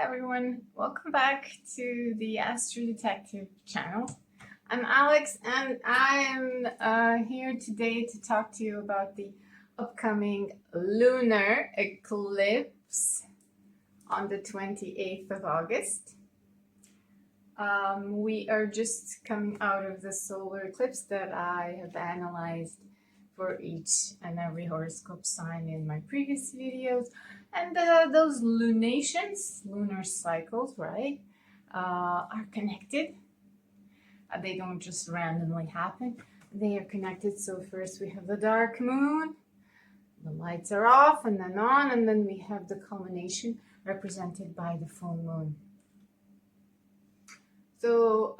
everyone, welcome back to the Astro Detective channel. I'm Alex and I'm here today to talk to you about the upcoming lunar eclipse on the 28th of August. We are just coming out of the solar eclipse that I have analyzed for each and every horoscope sign in my previous videos. And those lunations, lunar cycles, right, are connected. They don't just randomly happen. They are connected. So first we have the dark moon, the lights are off and then on, and then we have the culmination represented by the full moon. So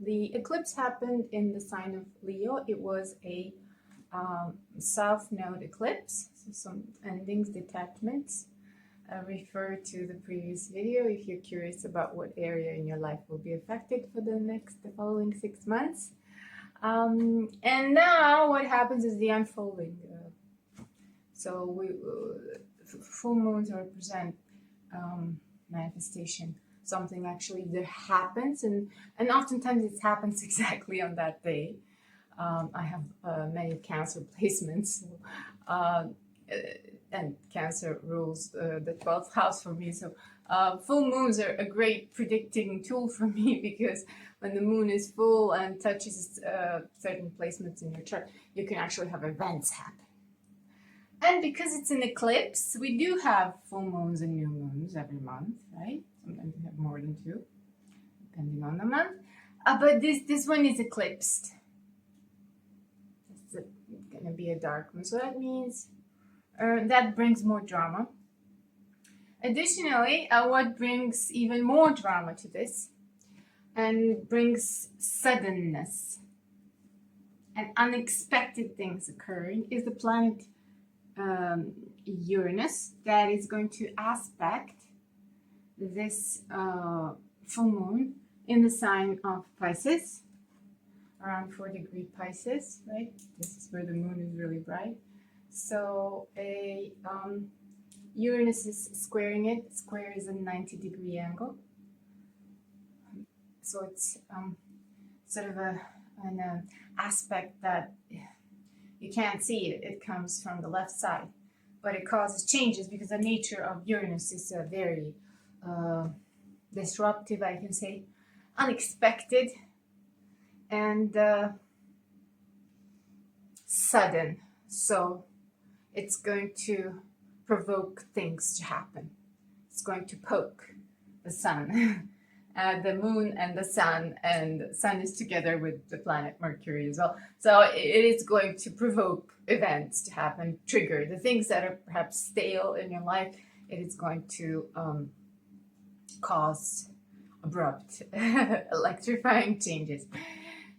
the eclipse happened in the sign of Leo. It was a south node eclipse, so some endings, detachments. Refer to the previous video if you're curious about what area in your life will be affected for the following 6 months. And now what happens is the unfolding. So full moons represent manifestation. Something actually that happens, and oftentimes it happens exactly on that day. I have many Cancer placements, and Cancer rules the 12th house for me. So full moons are a great predicting tool for me, because when the moon is full and touches certain placements in your chart, you can actually have events happen. And because it's an eclipse, we do have full moons and new moons every month, right? Sometimes we have more than two, depending on the month. But this one is eclipsed. It's going to be a dark moon, so that means that brings more drama. Additionally, what brings even more drama to this and brings suddenness and unexpected things occurring is the planet Uranus, that is going to aspect this full moon in the sign of Pisces, around 4° Pisces, right? This is where the moon is really bright. So Uranus is squaring it. Square is a 90° angle. So it's sort of an aspect that you can't see it. It comes from the left side, but it causes changes because the nature of Uranus is very disruptive, I can say, unexpected, and sudden. So it's going to provoke things to happen. It's going to poke the sun. The moon and the sun is together with the planet Mercury as well. So it is going to provoke events to happen, trigger the things that are perhaps stale in your life. It is going to cause abrupt, electrifying changes.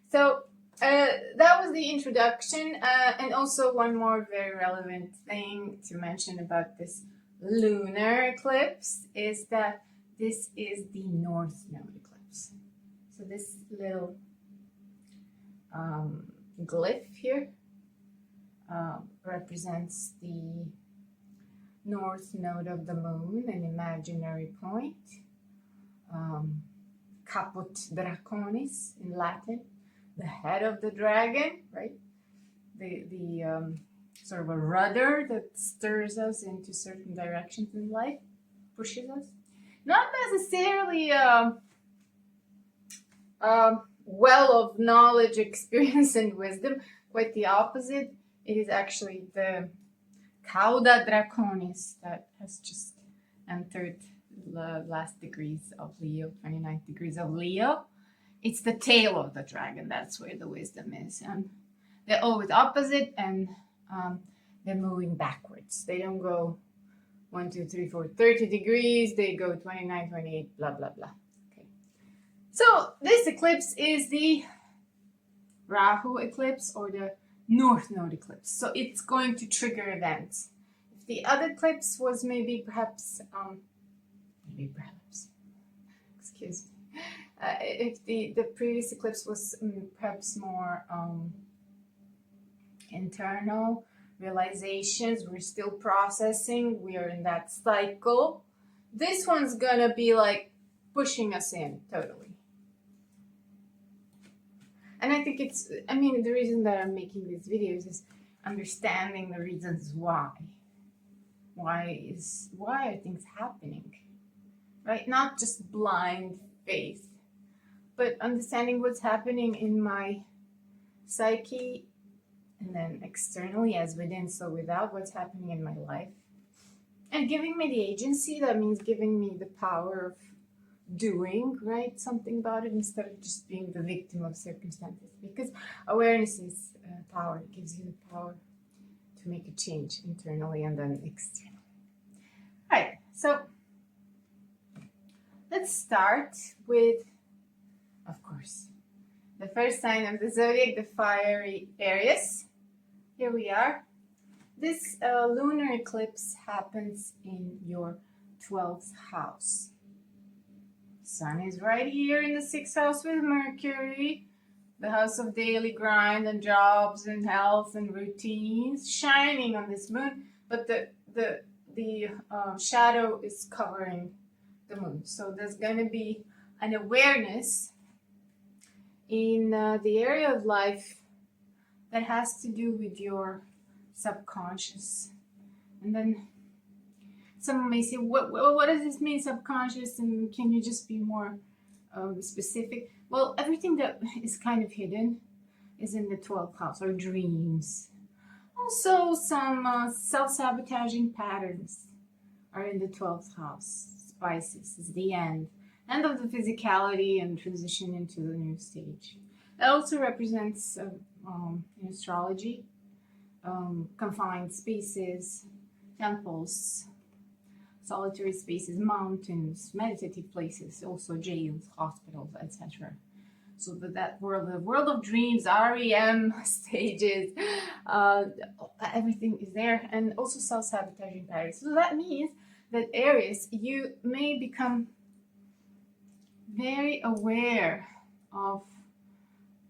So that was the introduction, and also one more very relevant thing to mention about this lunar eclipse is that this is the North Node eclipse. So this little glyph here represents the North Node of the Moon, an imaginary point. Caput Draconis in Latin, the head of the dragon, right? The sort of a rudder that stirs us into certain directions in life, pushes us. Not necessarily a well of knowledge, experience, and wisdom. Quite the opposite. It is actually the Cauda Draconis that has just entered the last degrees of Leo, 29 degrees of Leo. It's the tail of the dragon. That's where the wisdom is. And they're always opposite, and they're moving backwards. They don't go 1, 2, 3, 4, 30 degrees. They go 29, 28, blah, blah, blah. Okay. So this eclipse is the Rahu eclipse, or the North Node eclipse. So it's going to trigger events. If the other eclipse was perhaps, excuse me. If the previous eclipse was perhaps more internal, realizations, we're still processing, we are in that cycle, this one's gonna be like pushing us in totally. And I think it's, I mean, the reason that I'm making these videos is understanding the reasons why. Why are things happening, right? Not just blind faith, but understanding what's happening in my psyche, and then externally as within, so without, what's happening in my life. And giving me the agency, that means giving me the power of doing, right, something about it, instead of just being the victim of circumstances. Because awareness is power. It gives you the power to make a change internally and then externally. All right, so let's start with, of course, the first sign of the zodiac, the fiery Aries. Here we are. This lunar eclipse happens in your 12th house. Sun is right here in the 6th house with Mercury, the house of daily grind and jobs and health and routines, shining on this moon, but the shadow is covering the moon. So there's going to be an awareness in the area of life that has to do with your subconscious. And then someone may say, what does this mean, subconscious? And can you just be more specific? Well, everything that is kind of hidden is in the 12th house, or dreams. Also, some self-sabotaging patterns are in the 12th house. Pisces is the end of the physicality and transition into the new stage. That also represents, in astrology, confined spaces, temples, solitary spaces, mountains, meditative places, also jails, hospitals, etc. So that world, the world of dreams, REM stages, everything is there, and also self-sabotaging patterns. So that means that Aries, you may become very aware of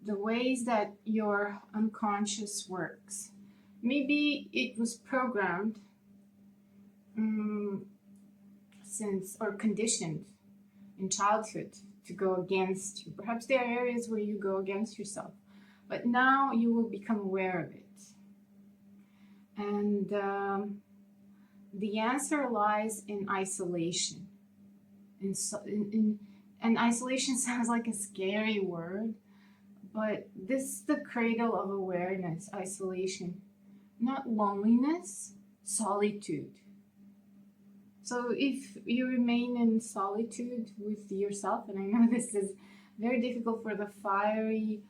the ways that your unconscious works. Maybe it was programmed since, or conditioned in childhood to go against you. Perhaps there are areas where you go against yourself, but now you will become aware of it. And the answer lies in isolation. And isolation sounds like a scary word, but this is the cradle of awareness, isolation. Not loneliness, solitude. So if you remain in solitude with yourself, and I know this is very difficult for the fiery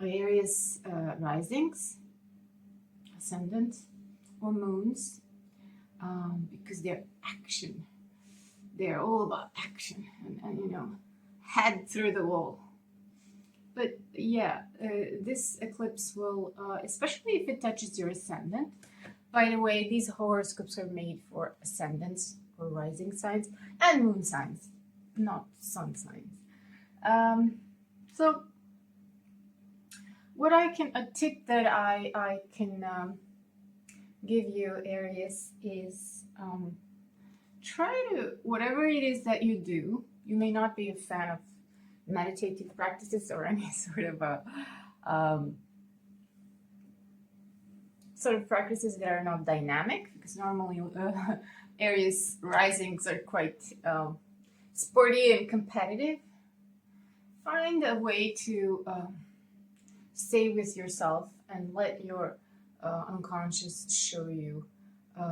Aries risings, ascendants, or moons, because they're action. They're all about action and you know, head through the wall. But yeah, this eclipse will, especially if it touches your ascendant. By the way, these horoscopes are made for ascendants or rising signs and moon signs, not sun signs. So what a tip that I can give you, Aries, is try to, whatever it is that you do, you may not be a fan of meditative practices or any sort of practices that are not dynamic, because normally Aries risings are quite sporty and competitive. Find a way to stay with yourself and let your unconscious show you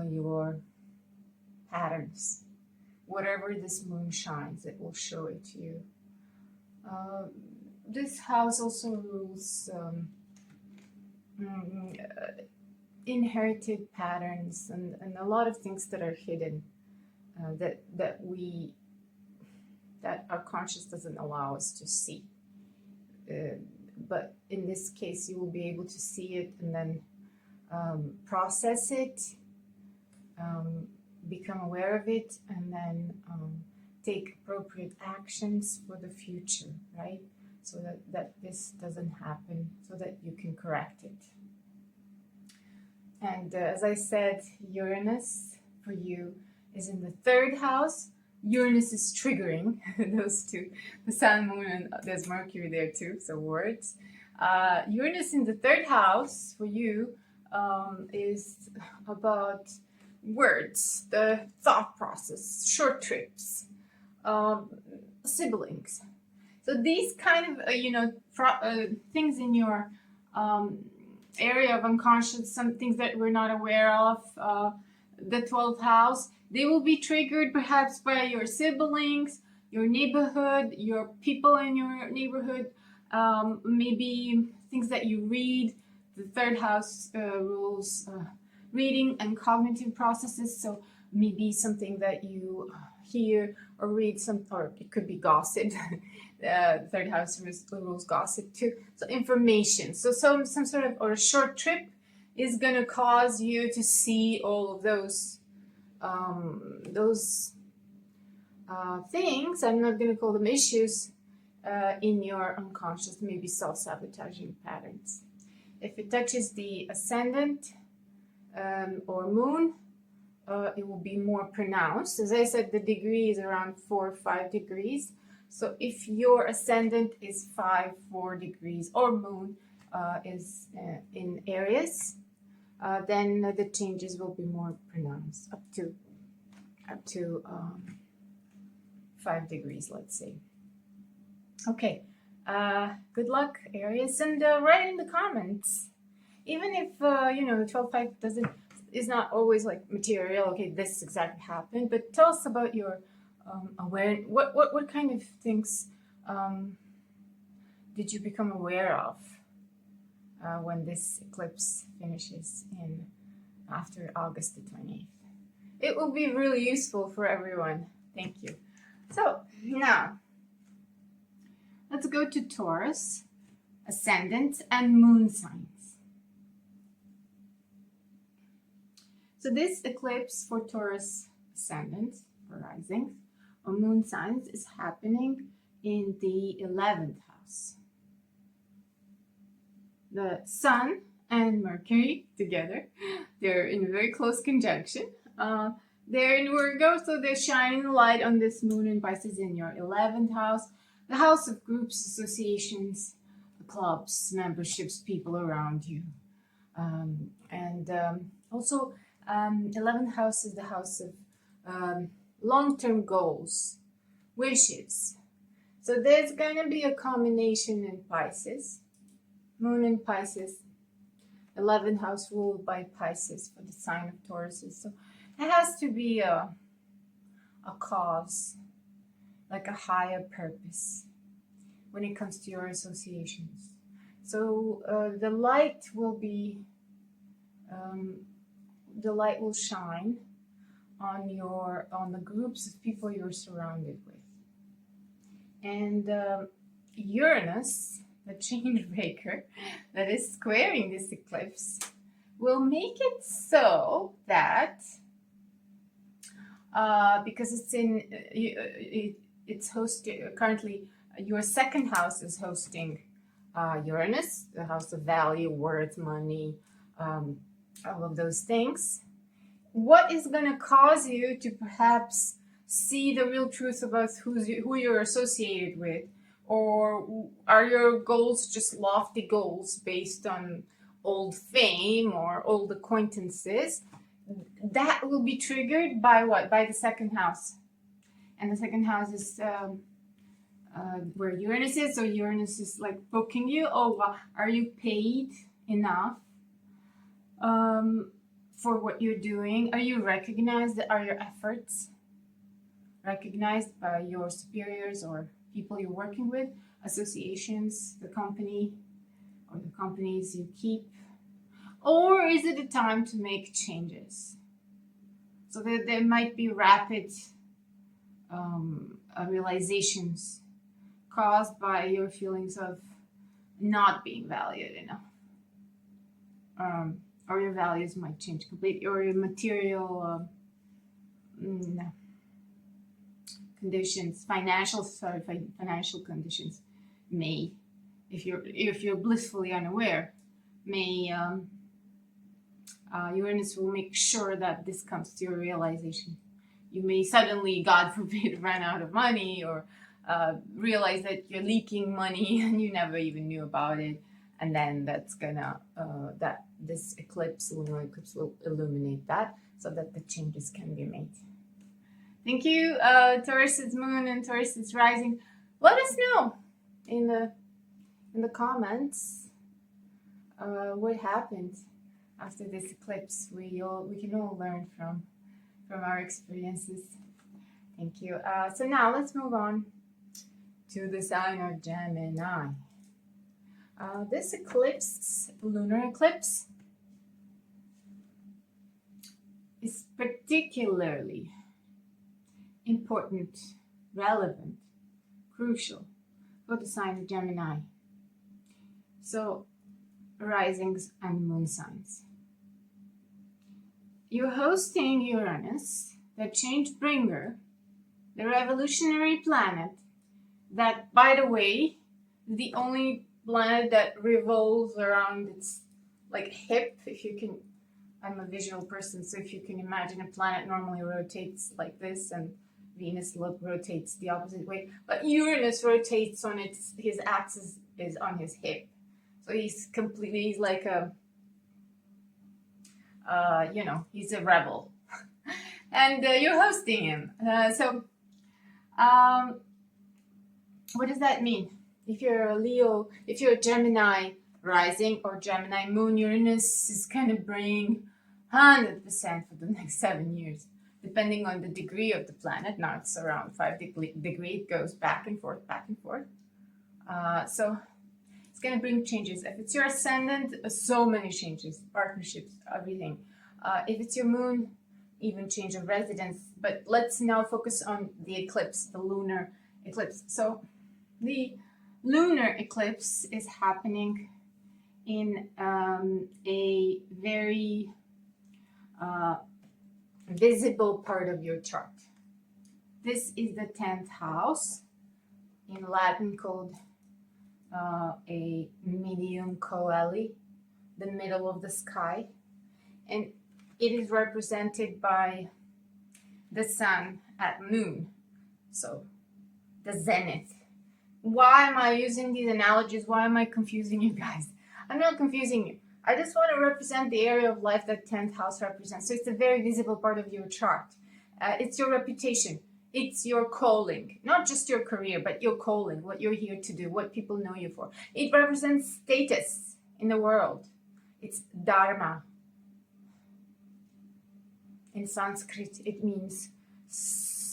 your patterns. Whatever this moon shines, it will show it to you. This house also rules inherited patterns and a lot of things that are hidden that our conscious doesn't allow us to see. But in this case, you will be able to see it and then process it, become aware of it, and then take appropriate actions for the future, right? So that this doesn't happen, so that you can correct it. And as I said, Uranus for you is in the third house. Uranus is triggering those two, the Sun, Moon, and there's Mercury there too, so words. Uranus in the third house for you is about words, the thought process, short trips, siblings. So these kind of, things in your area of unconscious, some things that we're not aware of, the 12th house, they will be triggered perhaps by your siblings, your neighborhood, your people in your neighborhood, maybe things that you read. The third house rules reading and cognitive processes, so maybe something that you hear or read, or it could be gossip. The third house rules gossip too. So information. So some sort of, or a short trip is going to cause you to see all of those things. I'm not going to call them issues in your unconscious, maybe self-sabotaging patterns. If it touches the ascendant or moon, it will be more pronounced. As I said, the degree is around 4 or 5 degrees. So if your ascendant is 4 degrees, or moon is in Aries, then the changes will be more pronounced, up to 5 degrees, let's say. Okay, good luck, Aries, and write in the comments. Even if the 12-5 is not always like material. Okay, this exactly happened, but tell us about your awareness. What kind of things did you become aware of when this eclipse finishes after August the 28th? It will be really useful for everyone. Thank you. So now let's go to Taurus, ascendant, and moon signs. So this eclipse for Taurus ascendant or rising or moon signs is happening in the 11th house. The Sun and Mercury together, they're in a very close conjunction. They're in Virgo, so they're shining light on this moon in Pisces in your 11th house, the house of groups, associations, clubs, memberships, people around you. Also, 11th house is the house of long-term goals, wishes. So there's going to be a combination in Pisces, moon in Pisces, 11th house ruled by Pisces for the sign of Taurus. So it has to be a cause, like a higher purpose when it comes to your associations. So the light will shine on the groups of people you're surrounded with. And Uranus, the change breaker that is squaring this eclipse, will make it so that because it's hosting currently, your second house is hosting Uranus, the house of value, worth, money, all of those things. What is going to cause you to perhaps see the real truth about who you're associated with? Or are your goals just lofty goals based on old fame or old acquaintances? That will be triggered by what? By the second house. And the second house is where Uranus is. So Uranus is like booking you. Oh, well, are you paid enough for what you're doing? Are you recognized? Are your efforts recognized by your superiors or people you're working with, associations, the company, or the companies you keep? Or is it a time to make changes? So that there might be rapid realizations caused by your feelings of not being valued enough. Or your values might change completely, or your material conditions, financial conditions may, if you're blissfully unaware, may Uranus will make sure that this comes to your realization you may suddenly, God forbid, run out of money, or realize that you're leaking money and you never even knew about it. And then that's gonna, this eclipse, lunar eclipse, will illuminate that so that the changes can be made. Thank you, Taurus's moon and Taurus's rising. Let us know in the comments what happened after this eclipse. We can all learn from our experiences. Thank you. So now let's move on to the sign of Gemini. This eclipse, lunar eclipse, is particularly important, relevant, crucial for the sign of Gemini. So, risings and moon signs. You're hosting Uranus, the change bringer, the revolutionary planet, that, by the way, is the only planet that revolves around its like hip. If you can, I'm a visual person, so if you can imagine, a planet normally rotates like this, and Venus rotates the opposite way, but Uranus rotates on his axis is on his hip, so he's like a he's a rebel. And you're hosting him, what does that mean? If you're a Leo, if you're a Gemini rising or Gemini moon, Uranus is going to bring 100% for the next 7 years, depending on the degree of the planet. Now it's around 5 degrees. It goes back and forth, back and forth. So it's going to bring changes. If it's your ascendant, so many changes, partnerships, everything. If it's your moon, even change of residence. But let's now focus on the eclipse, the lunar eclipse. So the lunar eclipse is happening in a very visible part of your chart. This is the 10th house, in Latin called a medium coeli, the middle of the sky, and it is represented by the sun at noon, so the zenith. Why am I using these analogies? Why am I confusing you guys? I'm not confusing you. I just want to represent the area of life that 10th house represents. So it's a very visible part of your chart. It's your reputation. It's your calling. Not just your career, but your calling, what you're here to do, what people know you for. It represents status in the world. It's dharma. In Sanskrit, it means,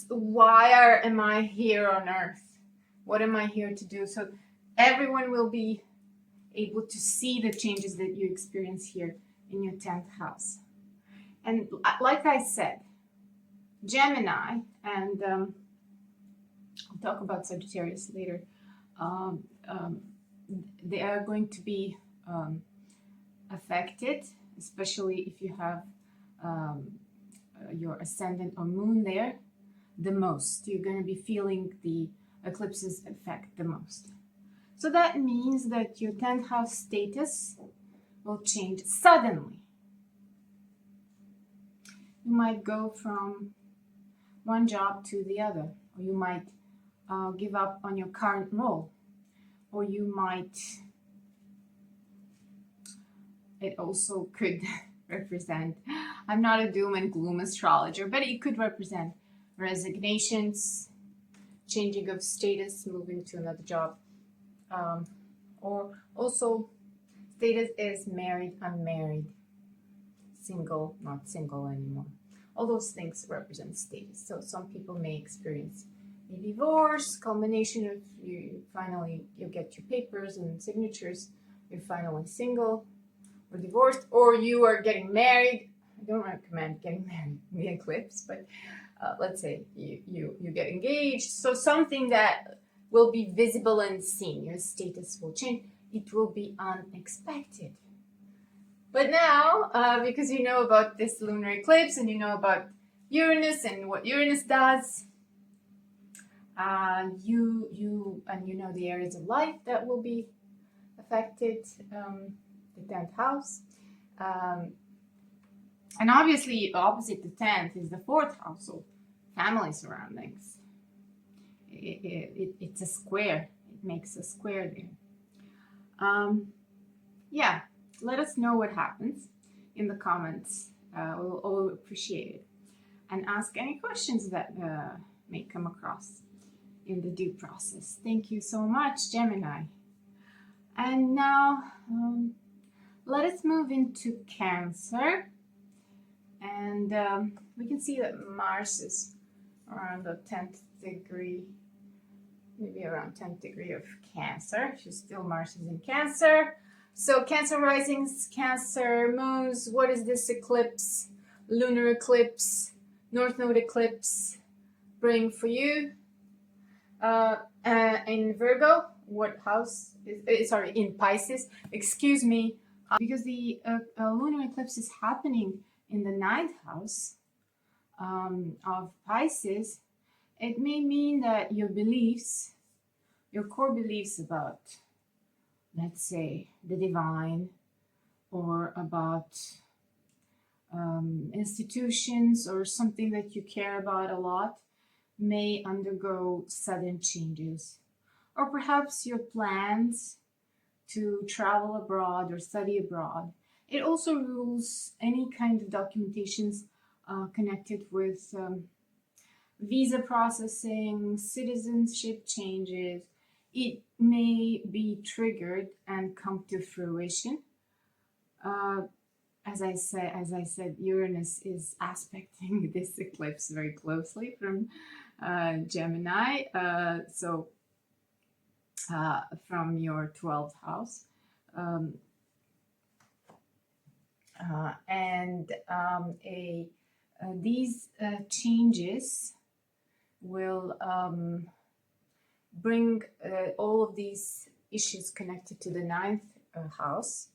why am I here on earth? What am I here to do? So everyone will be able to see the changes that you experience here in your 10th house. And like I said, Gemini, and I'll talk about Sagittarius later, they are going to be affected, especially if you have your ascendant or moon there, the most. You're going to be feeling the eclipses effect the most. So that means that your 10th house status will change suddenly. You might go from one job to the other, or you might give up on your current role, or you might, it also could represent, I'm not a doom and gloom astrologer, but it could represent resignations, changing of status, moving to another job, or also status is married, unmarried, single, not single anymore. All those things represent status. So some people may experience a divorce, combination of you get your papers and signatures, you're finally single or divorced, or you are getting married. I don't recommend getting married in the eclipse, but let's say you get engaged. So something that will be visible and seen. Your status will change. It will be unexpected. But now, because you know about this lunar eclipse and you know about Uranus and what Uranus does, you know the areas of life that will be affected, the 10th house. And obviously, opposite the 10th is the 4th house. So family surroundings. It's a square. It makes a square there. Yeah, let us know what happens in the comments. We'll all appreciate it. And ask any questions that may come across in the due process. Thank you so much, Gemini. And now let us move into Cancer. And we can see that Mars is around the 10th degree, maybe around 10th degree of Cancer. She's still, Mars is in Cancer. So Cancer risings, Cancer moons. What is this eclipse, lunar eclipse, North Node eclipse bring for you? In Virgo, what house is, sorry, in Pisces, excuse me, because the lunar eclipse is happening in the 9th house of Pisces. It may mean that your beliefs, your core beliefs about, let's say, the divine, or about institutions, or something that you care about a lot, may undergo sudden changes. Or perhaps your plans to travel abroad or study abroad. It also rules any kind of documentations connected with visa processing, citizenship changes. It may be triggered and come to fruition. As I said, Uranus is aspecting this eclipse very closely from Gemini. So from your 12th house. These changes will bring all of these issues connected to the 9th house.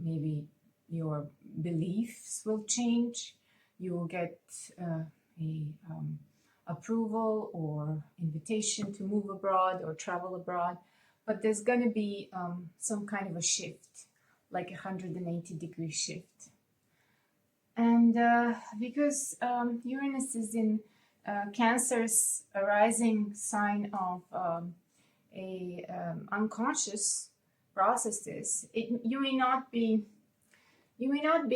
Maybe your beliefs will change. You will get approval or invitation to move abroad or travel abroad, but there's going to be some kind of a shift, like 180-degree shift. And because Uranus is in Cancer's rising sign of unconscious processes, you may not be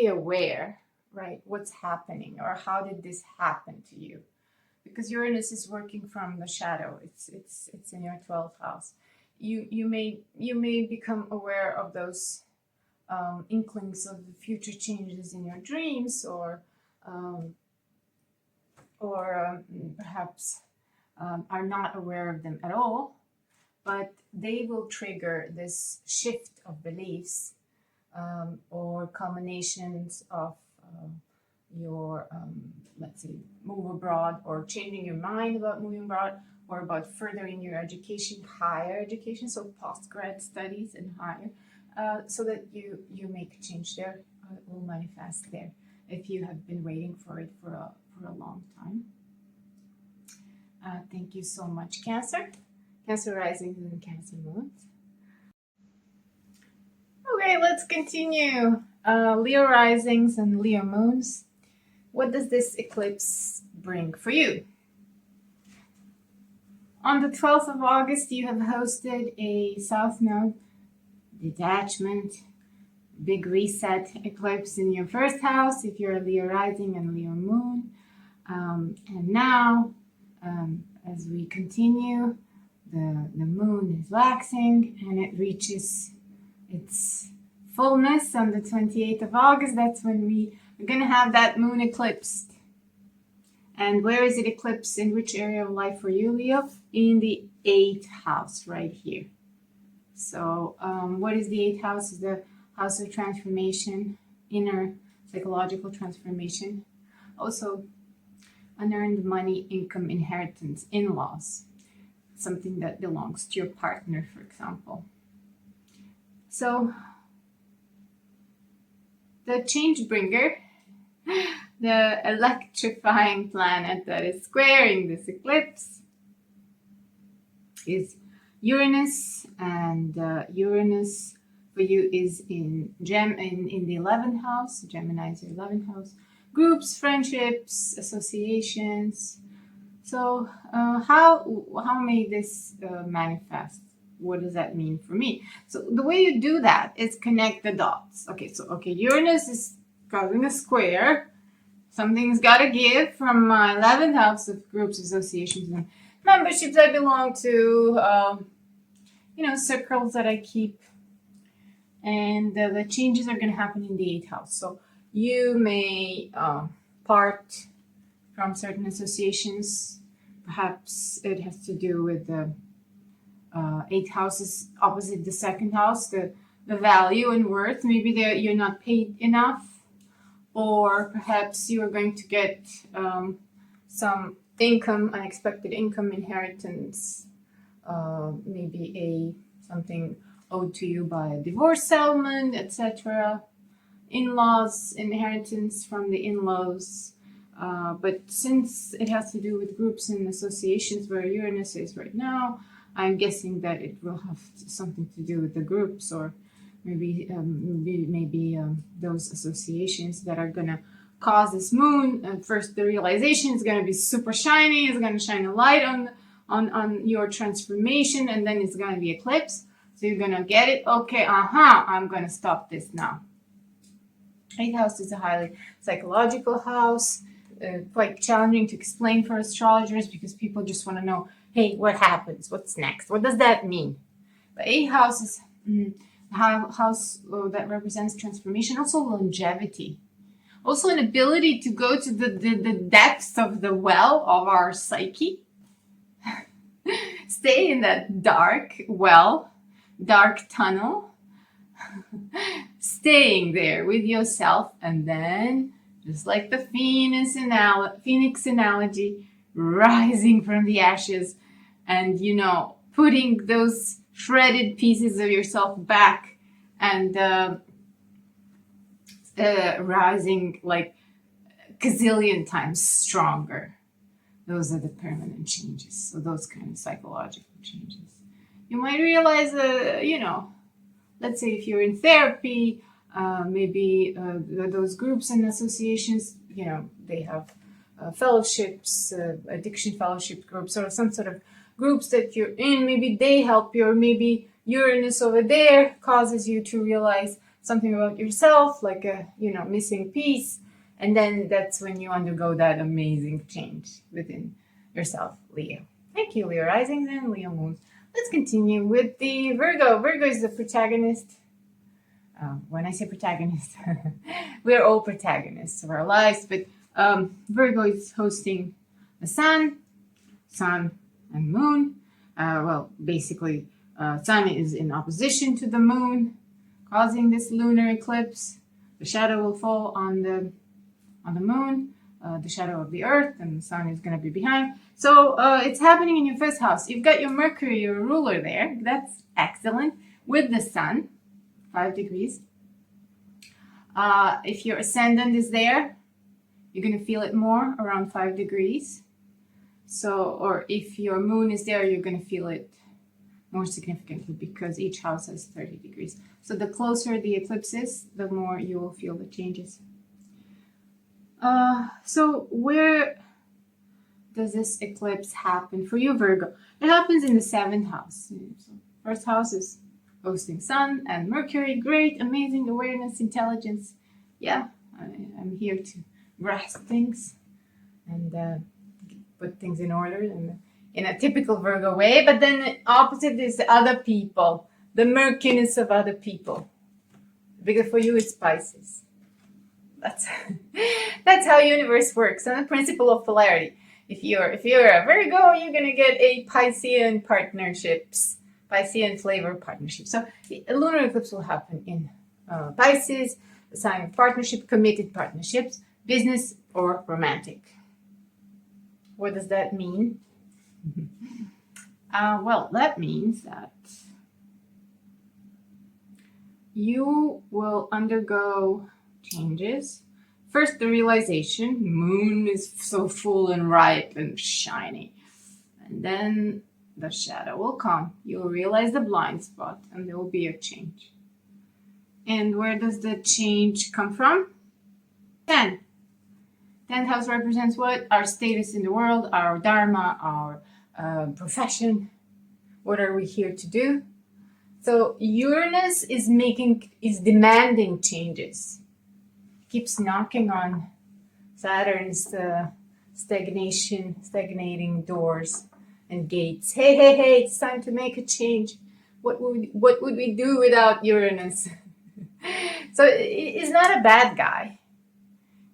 aware, right, what's happening, or how did this happen to you, because Uranus is working from the shadow. It's in your 12th house. You may become aware of those inklings of future changes in your dreams, or perhaps are not aware of them at all, but they will trigger this shift of beliefs, or combinations of your, let's say, move abroad, or changing your mind about moving abroad, or about furthering your education, higher education, so post-grad studies and higher, so that you make a change there. It will manifest there if you have been waiting for it for a long time. Thank you so much, Cancer. Cancer rising and Cancer moons. Okay, let's continue. Leo risings and Leo moons. What does this eclipse bring for you? On the 12th of August, you have hosted a South Node detachment, big reset eclipse in your first house if you're a Leo rising and Leo moon. And now, as we continue, the moon is waxing and it reaches its fullness on the 28th of August. That's when we're going to have that moon eclipsed. And where is it eclipsed? In which area of life for you, Leo? In the 8th house, right here. So what is the 8th house? Is the house of transformation, inner psychological transformation. Also, unearned money, income, inheritance, in-laws. Something that belongs to your partner, for example. So, the change bringer, the electrifying planet that is squaring this eclipse, is Uranus, and Uranus for you is in the 11th house. Gemini is your 11th house. Groups, friendships, associations, So how may this manifest? What does that mean for me? So the way you do that is connect the dots. Okay, Uranus is causing a square. Something's got to give from my 11th house of groups, associations, and memberships. I belong to, circles that I keep. And the changes are going to happen in the 8th house. So you may part from certain associations. Perhaps it has to do with the 8th house is opposite the 2nd house, the value and worth. Maybe you're not paid enough. Or perhaps you are going to get some income, unexpected income, inheritance, maybe something owed to you by a divorce settlement, etc. In-laws, inheritance from the in-laws. But since it has to do with groups and associations where Uranus is right now, I'm guessing that it will have something to do with the groups, or maybe those associations that are gonna cause this moon. First, the realization is gonna be super shiny. It's gonna shine a light on your transformation, and then it's gonna be eclipse. So you're gonna get it. Okay, I'm gonna stop this now. 8th house is a highly psychological house, quite challenging to explain for astrologers because people just want to know, hey, what happens? What's next? What does that mean? The 8th house is house that represents transformation, also longevity, also an ability to go to the depths of the well of our psyche, stay in that dark well, dark tunnel, staying there with yourself, and then just like the phoenix analogy, rising from the ashes and putting those shredded pieces of yourself back and rising like gazillion times stronger. Those are the permanent changes. So those kind of psychological changes. You might realize, let's say if you're in therapy, maybe those groups and associations, they have fellowships, addiction fellowship groups, or some sort of groups that you're in. Maybe they help you, or maybe Uranus over there causes you to realize something about yourself, like a missing piece, and then that's when you undergo that amazing change within yourself, Leo. Thank you, Leo risings and Leo moons. Let's continue with the Virgo. Virgo is the protagonist. When I say protagonist, we're all protagonists of our lives, but Virgo is hosting the sun and moon. Basically, sun is in opposition to the moon, causing this lunar eclipse. The shadow will fall on the moon, the shadow of the earth, and the sun is going to be behind. So it's happening in your first house. You've got your Mercury, your ruler there. That's excellent. With the sun, 5 degrees. If your ascendant is there, you're going to feel it more, around 5 degrees. Or if your moon is there, you're going to feel it more significantly because each house has 30 degrees. So the closer the eclipse is, the more you will feel the changes. So where does this eclipse happen for you, Virgo? It happens in the 7th house. So first house is hosting Sun and Mercury. Great, amazing awareness, intelligence. Yeah, I'm here to grasp things and put things in order in a typical Virgo way. But then the opposite is the other people, the murkiness of other people. Because for you, it's Pisces. That's how universe works, and the principle of polarity. If you're a Virgo, you're gonna get a Piscean partnerships, Piscean flavor partnership. So a lunar eclipse will happen in Pisces, the sign of partnership, committed partnerships, business or romantic. What does that mean? That means that you will undergo changes. First, the realization, moon is so full and ripe and shiny. And then the shadow will come. You'll realize the blind spot and there will be a change. And where does the change come from? 10. 10th house represents what? Our status in the world, our dharma, our profession. What are we here to do? So Uranus is demanding changes. Keeps knocking on Saturn's stagnating doors and gates. Hey, hey, hey, it's time to make a change. What would we do without Uranus? So he's not a bad guy.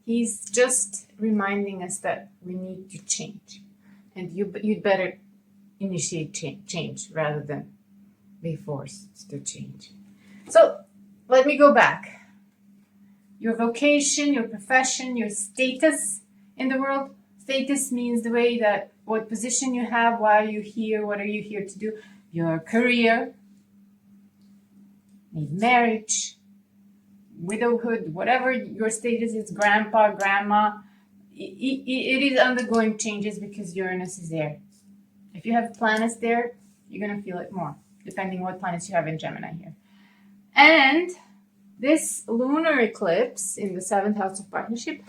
He's just reminding us that we need to change. And you'd better initiate change rather than be forced to change. So let me go back. Your vocation, your profession, your status in the world. Status means the way that what position you have, why are you here, what are you here to do. Your career, maybe marriage, widowhood, whatever your status is, grandpa, grandma, it is undergoing changes because Uranus is there. If you have planets there, you're going to feel it more, depending what planets you have in Gemini here. And this lunar eclipse in the 7th house of partnership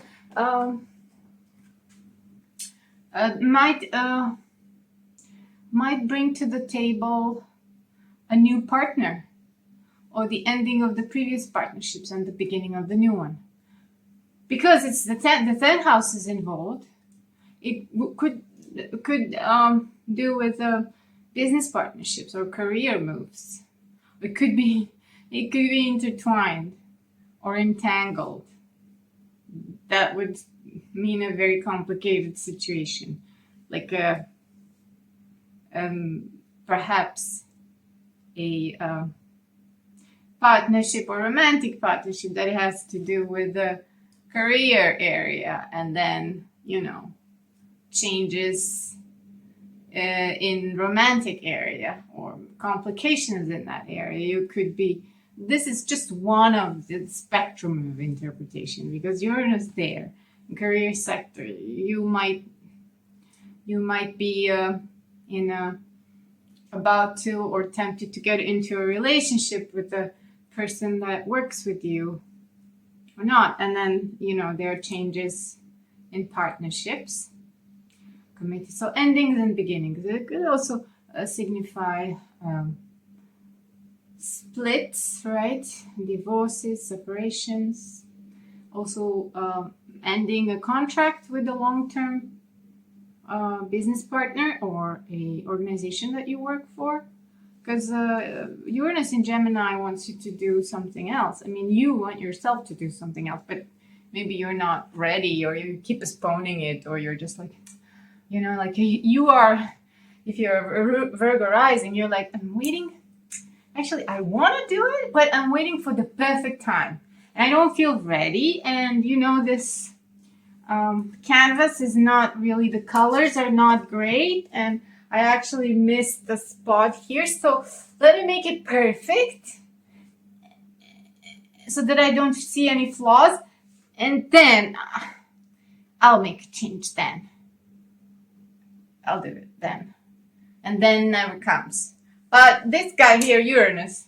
might bring to the table a new partner, or the ending of the previous partnerships and the beginning of the new one. Because it's the 10th house is involved, it could do with business partnerships or career moves. It could be intertwined or entangled. That would mean a very complicated situation, like perhaps a partnership or romantic partnership that has to do with the career area, and then changes in romantic area or complications in that area. You could be. This is just one of the spectrum of interpretation, because Uranus there in career sector. You might be about to or tempted to get into a relationship with the person that works with you or not, and then there are changes in partnerships, committed. So endings and beginnings. It could also signify splits, right? Divorces, separations. Also ending a contract with a long-term business partner or a organization that you work for. Because Uranus in Gemini wants you to do something else. I mean, you want yourself to do something else, but maybe you're not ready, or you keep postponing it, or you're just like, like you are, if you're a Virgo rising, you're like, I'm waiting. Actually, I want to do it, but I'm waiting for the perfect time. And I don't feel ready. And this canvas is not really, the colors are not great. And I actually missed the spot here. So let me make it perfect so that I don't see any flaws. And then I'll make a change then. I'll do it then. And then never comes. But this guy here, Uranus,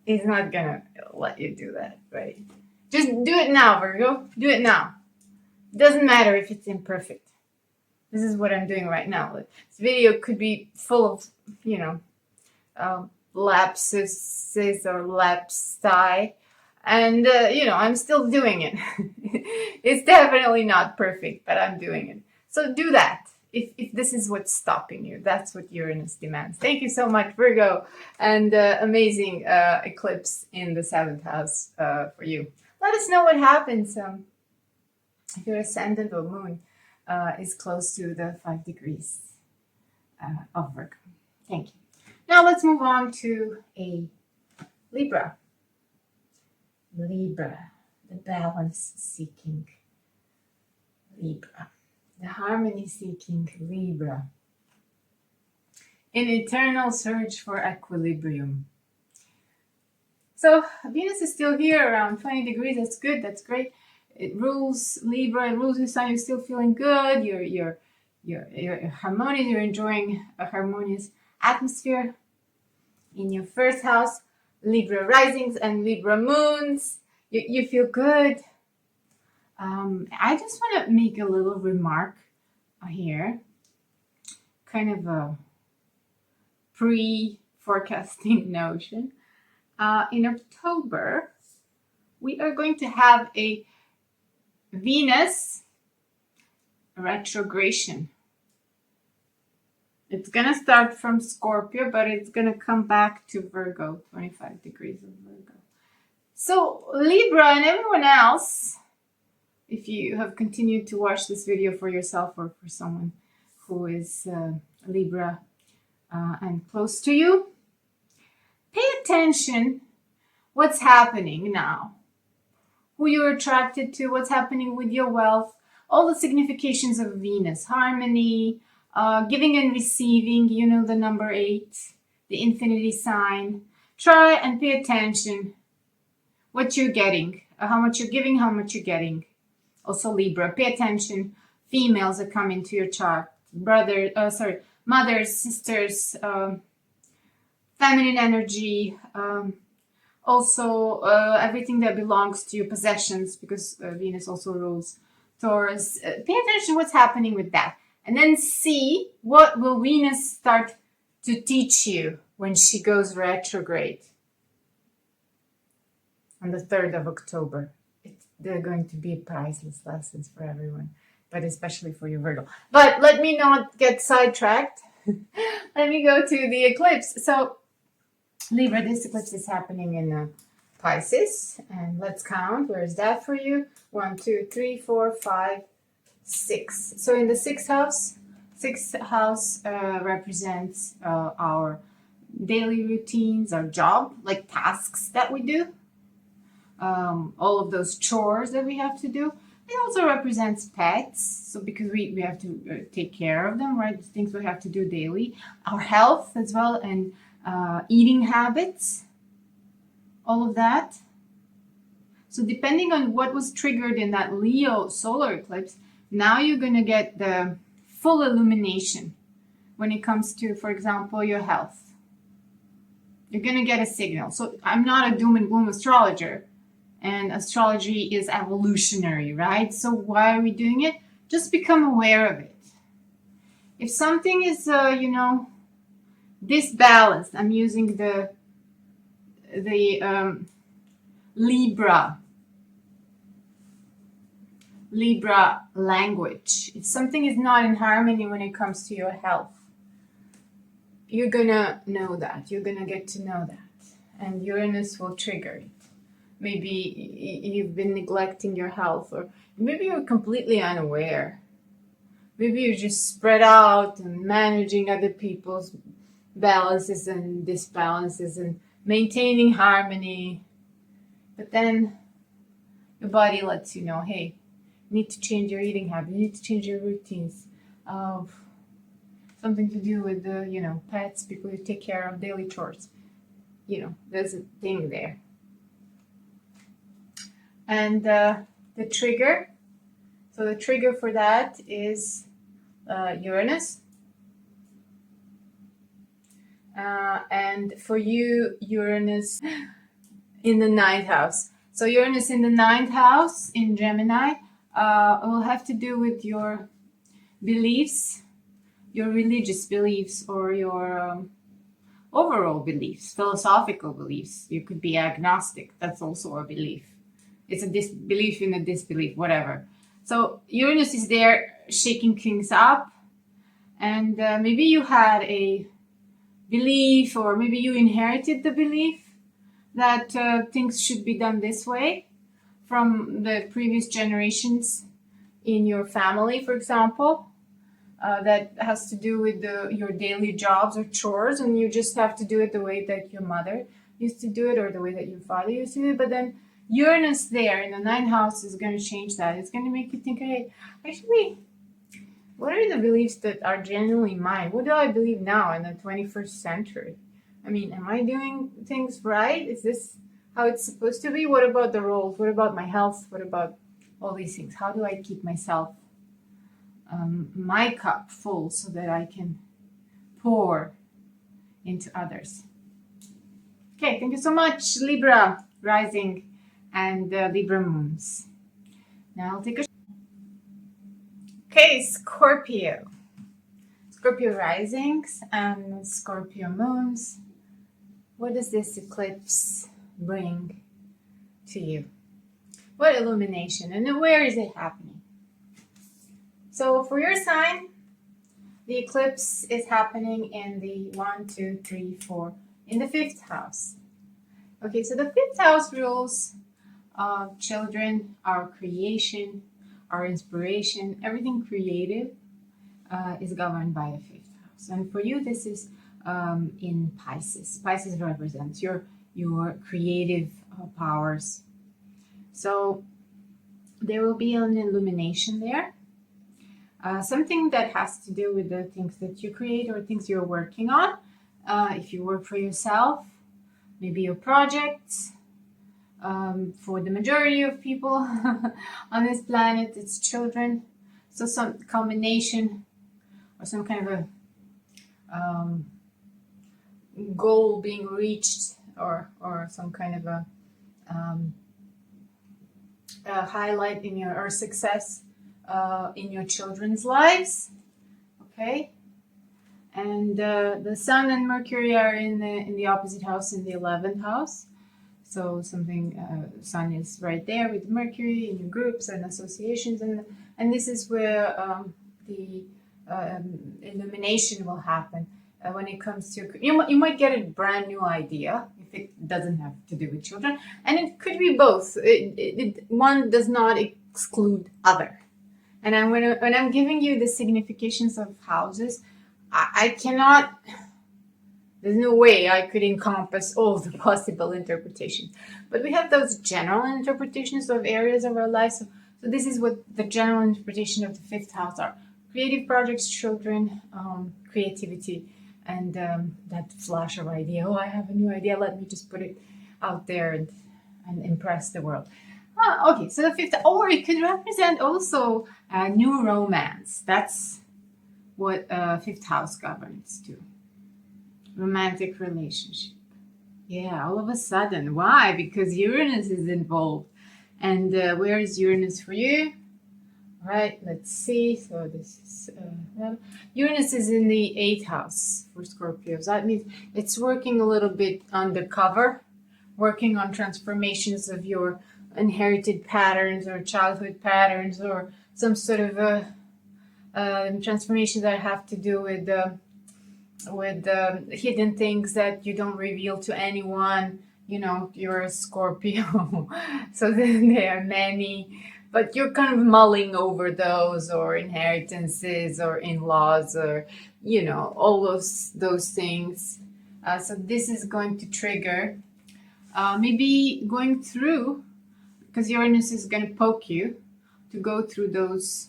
is not gonna let you do that, right? Just do it now, Virgo. Do it now. It doesn't matter if it's imperfect. This is what I'm doing right now. This video could be full of, lapses or lapsi. And, I'm still doing it. It's definitely not perfect, but I'm doing it. So do that. If this is what's stopping you, that's what Uranus demands. Thank you so much, Virgo, and amazing eclipse in the 7th house for you. Let us know what happens if your ascendant or moon is close to the 5 degrees of Virgo. Thank you. Now let's move on to a Libra. Libra, the balance-seeking Libra. The harmony-seeking Libra. An eternal search for equilibrium. So Venus is still here around 20 degrees. That's good. That's great. It rules Libra. It rules your sign. You're still feeling good. You're harmonious. You're enjoying a harmonious atmosphere in your first house. Libra risings and Libra moons. You feel good. I just want to make a little remark here, kind of a pre-forecasting notion. In October, we are going to have a Venus retrogression. It's going to start from Scorpio, but it's going to come back to Virgo, 25 degrees of Virgo. So Libra and everyone else, if you have continued to watch this video for yourself or for someone who is Libra and close to you, pay attention what's happening now, who you're attracted to, what's happening with your wealth, all the significations of Venus, harmony, giving and receiving, you know, the number 8, the infinity sign. Try and pay attention what you're getting, how much you're giving, how much you're getting. Also Libra, pay attention, females that come into your chart, mothers, sisters, feminine energy, also everything that belongs to your possessions, because Venus also rules Taurus. Pay attention what's happening with that. And then see what will Venus start to teach you when she goes retrograde on the 3rd of October. They're going to be priceless lessons for everyone, but especially for you, Virgo. But let me not get sidetracked. Let me go to the eclipse. So Libra, this eclipse is happening in Pisces. And let's count. Where is that for you? 1, 2, 3, 4, 5, 6. So in the sixth house represents our daily routines, our job, like tasks that we do. All of those chores that we have to do. It also represents pets. So because we have to take care of them, right? Things we have to do daily. Our health as well, and eating habits. All of that. So depending on what was triggered in that Leo solar eclipse, now you're going to get the full illumination when it comes to, for example, your health. You're going to get a signal. So I'm not a doom and gloom astrologer. And astrology is evolutionary, right? So why are we doing it? Just become aware of it. If something is, disbalanced, I'm using the Libra language. If something is not in harmony when it comes to your health, you're gonna know that. You're gonna get to know that. And Uranus will trigger it. Maybe you've been neglecting your health, or maybe you're completely unaware. Maybe you're just spread out and managing other people's balances and disbalances and maintaining harmony. But then your body lets you know, hey, you need to change your eating habits. You need to change your routines. Something to do with the, pets, people you take care of, daily chores. There's a thing there. And the trigger. So the trigger for that is Uranus. And for you, Uranus in the 9th house. So Uranus in the 9th house in Gemini will have to do with your beliefs, your religious beliefs, or your overall beliefs, philosophical beliefs. You could be agnostic. That's also a belief. It's a disbelief in a disbelief, whatever. So Uranus is there shaking things up. And maybe you had a belief, or maybe you inherited the belief that things should be done this way from the previous generations in your family, for example. That has to do with your daily jobs or chores, and you just have to do it the way that your mother used to do it, or the way that your father used to do it. But then Uranus there in the 9th house is going to change that. It's going to make you think, hey, actually, what are the beliefs that are genuinely mine? What do I believe now in the 21st century? I mean, am I doing things right? Is this how it's supposed to be? What about the roles? What about my health? What about all these things? How do I keep myself, my cup full, so that I can pour into others? Okay, thank you so much, Libra rising and Libra moons. Now I'll take a... Okay, Scorpio. Scorpio risings and Scorpio moons. What does this eclipse bring to you? What illumination, and where is it happening? So for your sign, the eclipse is happening in the 1, 2, 3, 4, in the 5th house. Okay, so the 5th house rules children, our creation, our inspiration, everything creative is governed by the 5th house. And for you, this is in Pisces. Pisces represents your creative powers. So there will be an illumination there. Something that has to do with the things that you create or things you're working on. If you work for yourself, maybe your projects. For the majority of people on this planet, it's children. So some combination or some kind of a goal being reached, or some kind of a highlight in your, or success in your children's lives. Okay, and the Sun and Mercury are in the opposite house, in the 11th house. So something, Sun is right there with Mercury in your groups and associations, and this is where the illumination will happen when it comes to, you might get a brand new idea if it doesn't have to do with children, and it could be both. One does not exclude other. And when I'm giving you the significations of houses, I cannot. There's no way I could encompass all the possible interpretations. But we have those general interpretations of areas of our lives. So this is what the general interpretation of the 5th house are. Creative projects, children, creativity, and that flash of idea. Oh, I have a new idea. Let me just put it out there and impress the world. Okay, so the 5th, or it could represent also a new romance. That's what 5th house governs too. Romantic relationship. Yeah, all of a sudden. Why? Because Uranus is involved. And where is Uranus for you? All right, let's see. So this is Uranus is in the 8th house for Scorpios. That means it's working a little bit undercover, working on transformations of your inherited patterns or childhood patterns, or some sort of transformation that have to do with hidden things that you don't reveal to anyone. You know, you're a Scorpio, so then there are many, but you're kind of mulling over those, or inheritances, or in-laws, or all those things. So this is going to trigger maybe going through, because Uranus is going to poke you to go through those,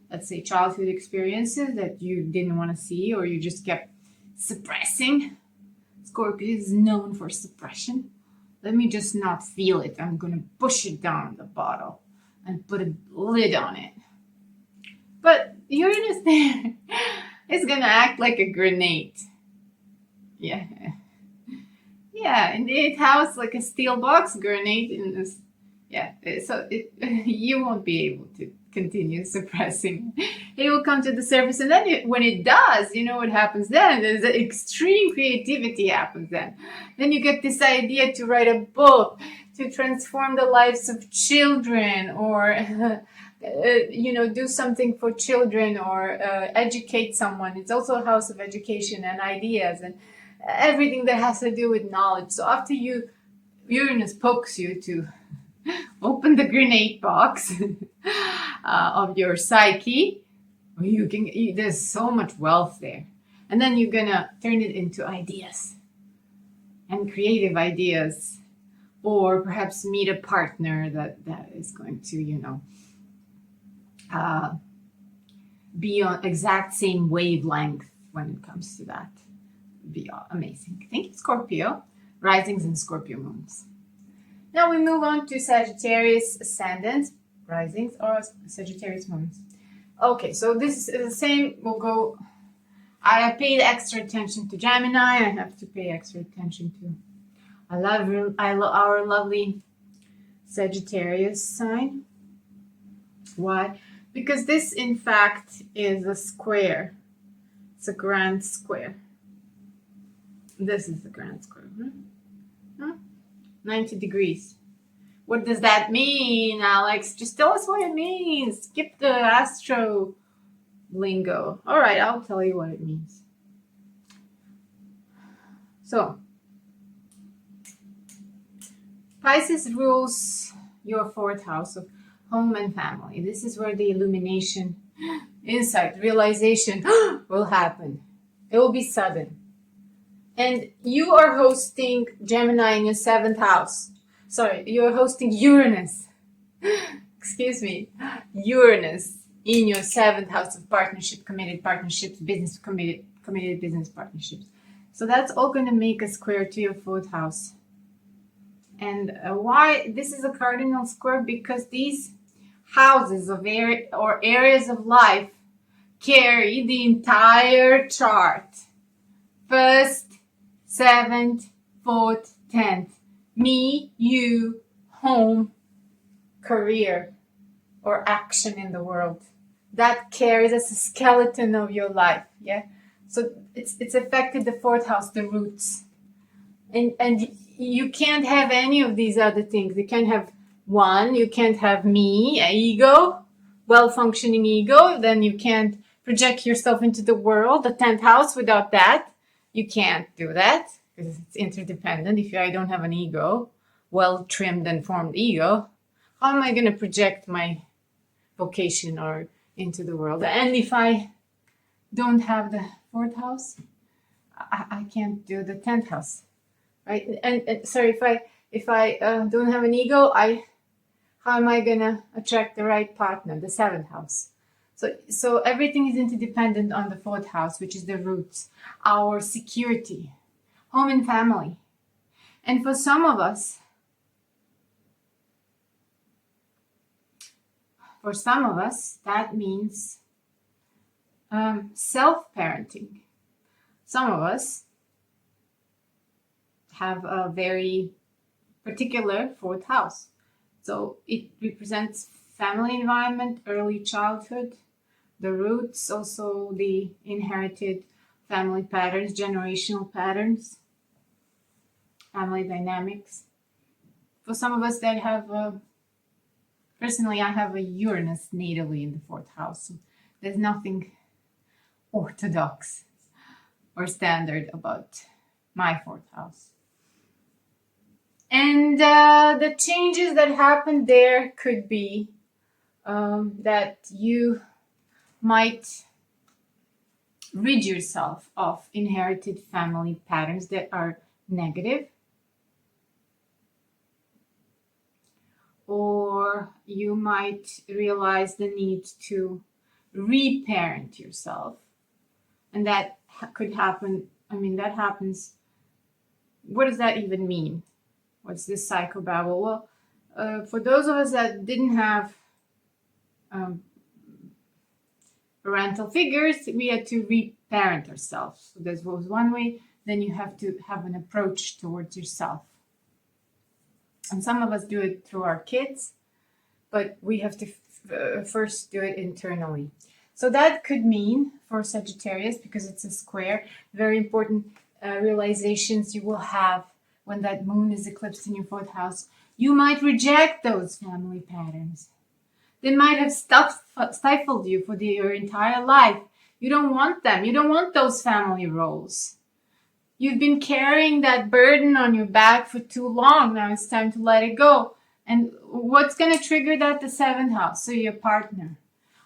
let's say, childhood experiences that you didn't want to see, or you just kept suppressing. Scorpio is known for suppression. Let me just not feel it. I'm going to push it down the bottle and put a lid on it. But Uranus there is going to act like a grenade. Yeah. Yeah, in the 8th house, like a steel box grenade in this. Yeah, so you won't be able to continue suppressing. It will come to the surface, and then when it does, you know what happens then? There's an extreme creativity happens then. Then you get this idea to write a book, to transform the lives of children, or do something for children, or educate someone. It's also a house of education and ideas and everything that has to do with knowledge. So after Uranus pokes you to open the grenade box of your psyche, there's so much wealth there, and then you're gonna turn it into ideas and creative ideas, or perhaps meet a partner that is going to be on exact same wavelength when it comes to that. Be amazing. Thank you, Scorpio risings and Scorpio moons. Now we move on to Sagittarius ascendants, risings, or Sagittarius moons. Okay, so this is the same. We'll go. I paid extra attention to Gemini. I have to pay extra attention to. I love our lovely Sagittarius sign. Why? Because this, in fact, is a square. It's a grand square. This is the grand square. 90 degrees. What does that mean, Alex? Just tell us what it means. Skip the astro lingo. All right, I'll tell you what it means. So, Pisces rules your 4th house of home and family. This is where the illumination, insight, realization will happen. It will be sudden. And you are hosting Gemini in your 7th house. Sorry, you're hosting Uranus. Excuse me. Uranus in your 7th house of partnership, committed partnerships, business committed business partnerships. So that's all going to make a square to your 4th house. And why this is a cardinal square? Because these houses of areas of life carry the entire chart. 1st, 7th, 4th, 10th. Me, you, home, career, or action in the world. That carries as a skeleton of your life. Yeah. So it's affected the 4th house, the roots. And you can't have any of these other things. You can't have one, you can't have me, an ego, well-functioning ego. Then you can't project yourself into the world, the 10th house. Without that, you can't do that because it's interdependent. If I don't have an ego, well-trimmed and formed ego, how am I going to project my vocation or into the world? And if I don't have the 4th house, I can't do the 10th house, right? And sorry, if I don't have an ego, how am I gonna attract the right partner? The 7th house. So everything is interdependent on the 4th house, which is the roots, our security, home and family. And for some of us, that means self-parenting. Some of us have a very particular 4th house. So it represents family environment, early childhood, the roots, also the inherited family patterns, generational patterns, family dynamics. For some of us that have, personally, I have a Uranus natally in the 4th house. So there's nothing orthodox or standard about my 4th house. And the changes that happened there could be that you might rid yourself of inherited family patterns that are negative, or you might realize the need to reparent yourself. And that could happen. I mean, that happens. What does that even mean? What's this psychobabble? Well, for those of us that didn't have parental figures, we had to reparent ourselves. So that was one way. Then you have to have an approach towards yourself. And some of us do it through our kids, but we have to first do it internally. So that could mean for Sagittarius, because it's a square, very important realizations you will have when that moon is eclipsed in your 4th house. You might reject those family patterns. They might have stifled you for your entire life. You don't want them. You don't want those family roles. You've been carrying that burden on your back for too long. Now it's time to let it go. And what's going to trigger that? The 7th house, so your partner.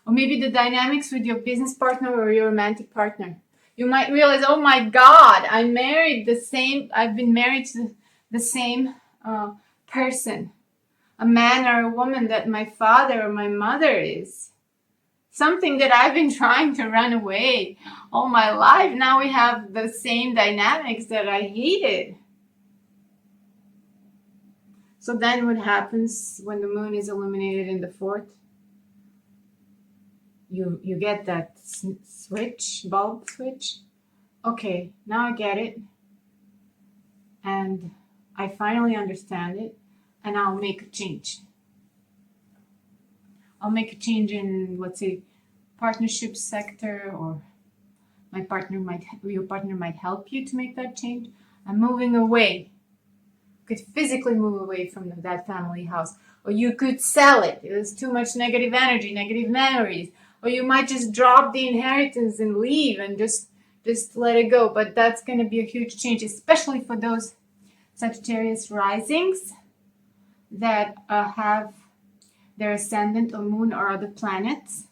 Or maybe the dynamics with your business partner or your romantic partner. You might realize, oh my God, I've been married to the same person, a man or a woman that my father or my mother is. Something that I've been trying to run away all my life. Now we have the same dynamics that I hated. So then what happens when the moon is illuminated in the 4th? You get that bulb switch. Okay, now I get it. And I finally understand it. And I'll make a change. I'll make a change in, let's say, partnership sector, or your partner might help you to make that change. I'm moving away. You could physically move away from that family house, or you could sell it. It was too much negative energy, negative memories, or you might just drop the inheritance and leave and just let it go. But that's going to be a huge change, especially for those Sagittarius risings that have their ascendant or moon or other planets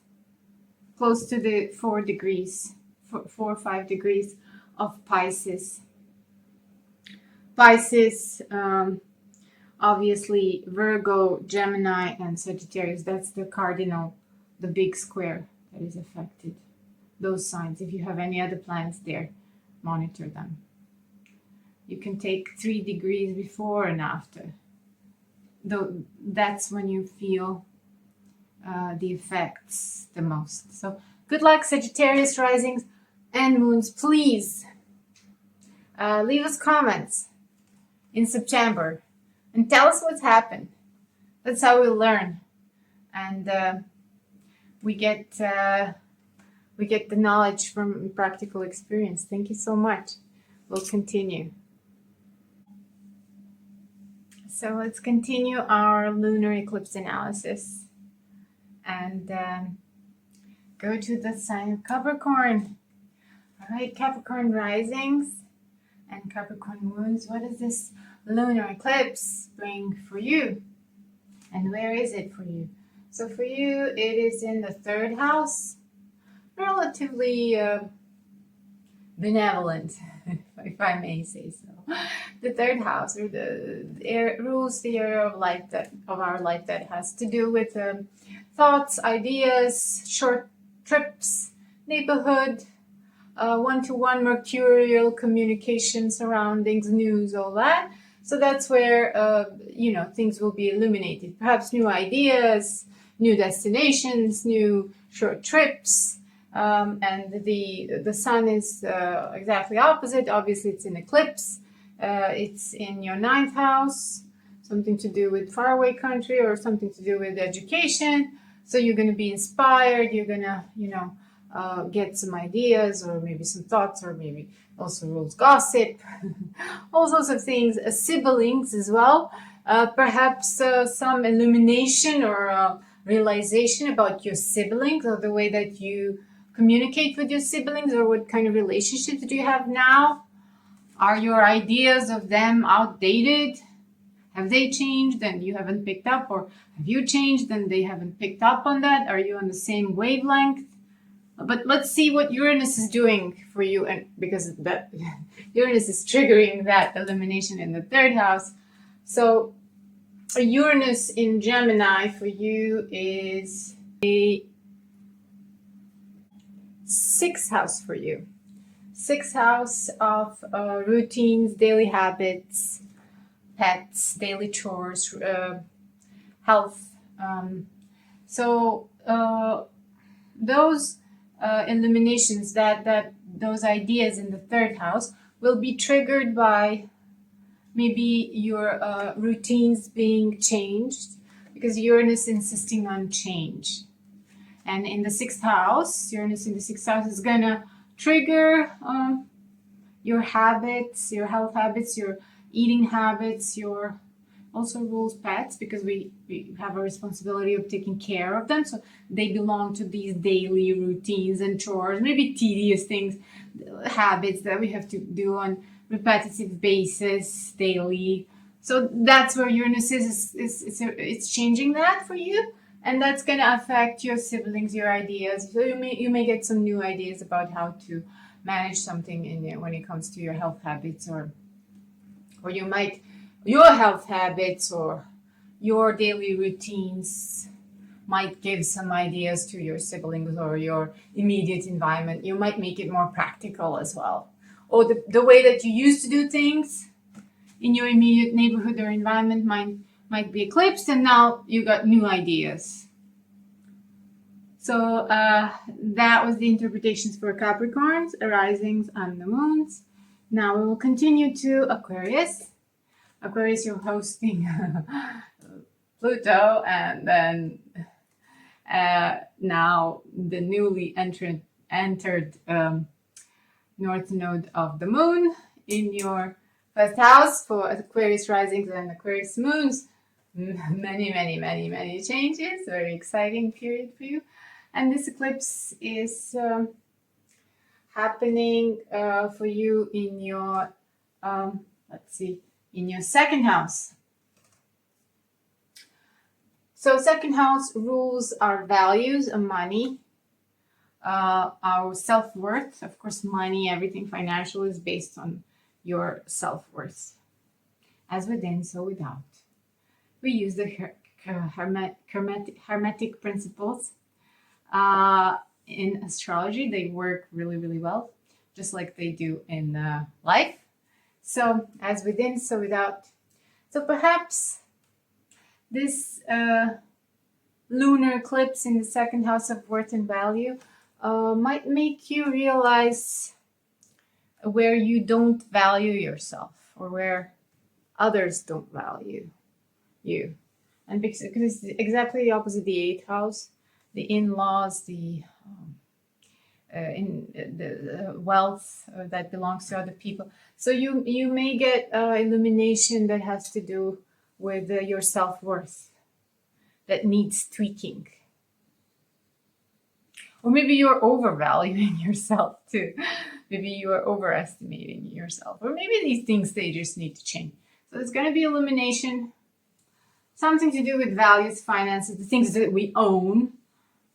close to the 4 or 5 degrees of Pisces. Pisces, obviously Virgo, Gemini, and Sagittarius. That's the cardinal, the big square that is affected. Those signs. If you have any other planets there, monitor them. You can take 3 degrees before and after. Though that's when you feel the effects the most. So good luck, Sagittarius risings and moons. Please leave us comments in September and tell us what's happened. That's how we learn, and we get the knowledge from practical experience. Thank you so much. We'll continue. So let's continue our lunar eclipse analysis and go to the sign of Capricorn. All right, Capricorn risings and Capricorn moons. What does this lunar eclipse bring for you? And where is it for you? So for you, it is in the 3rd house, relatively benevolent, if I may say so. The 3rd house, or rules the area of our life that has to do with thoughts, ideas, short trips, neighborhood, one-to-one mercurial communication, surroundings, news, all that. So that's where things will be illuminated. Perhaps new ideas, new destinations, new short trips. And the sun is exactly opposite. Obviously, it's an eclipse. It's in your 9th house, something to do with faraway country or something to do with education. So you're going to be inspired. You're going to, get some ideas or maybe some thoughts, or maybe also rules gossip, all sorts of things. Siblings as well. Perhaps some illumination or realization about your siblings, or the way that you communicate with your siblings, or what kind of relationships do you have now? Are your ideas of them outdated? Have they changed and you haven't picked up? Or have you changed and they haven't picked up on that? Are you on the same wavelength? But let's see what Uranus is doing for you, and because that Uranus is triggering that illumination in the 3rd house. So Uranus in Gemini for you is a 6th house for you. 6th house of routines, daily habits, pets, daily chores, health. So those illuminations, those ideas in the 3rd house will be triggered by maybe your routines being changed, because Uranus insisting on change. And in the 6th house, Uranus in the 6th house is going to trigger your habits, your health habits, your eating habits, your also rules pets, because we have a responsibility of taking care of them. So they belong to these daily routines and chores, maybe tedious things, habits that we have to do on repetitive basis daily. So that's where Uranus is. It's changing that for you. And that's going to affect your siblings, your ideas. So you may get some new ideas about how to manage something when it comes to your health habits, or your health habits or your daily routines might give some ideas to your siblings or your immediate environment. You might make it more practical as well. Or the way that you used to do things in your immediate neighborhood or environment might be eclipsed, and now you got new ideas. So that was the interpretations for Capricorns, risings, and the moons. Now we will continue to Aquarius. Aquarius, you're hosting Pluto, and now the newly entered north node of the moon in your first house for Aquarius risings and Aquarius moons. Many changes. Very exciting period for you. And this eclipse is happening for you in your, in your second house. So second house rules our values and money, our self-worth. Of course, money, everything financial is based on your self-worth. As within, so without. We use the hermetic principles in astrology. They work really well, just like they do in life. So as within, so without. So perhaps this lunar eclipse in the second house of worth and value might make you realize where you don't value yourself or where others don't value you. And because it's exactly the opposite, the 8th house, the in-laws, the wealth that belongs to other people. So you may get illumination that has to do with your self-worth that needs tweaking. Or maybe you're overvaluing yourself too. Maybe you are overestimating yourself. Or maybe these things, they just need to change. So there's going to be illumination. Something to do with values, finances, the things that we own.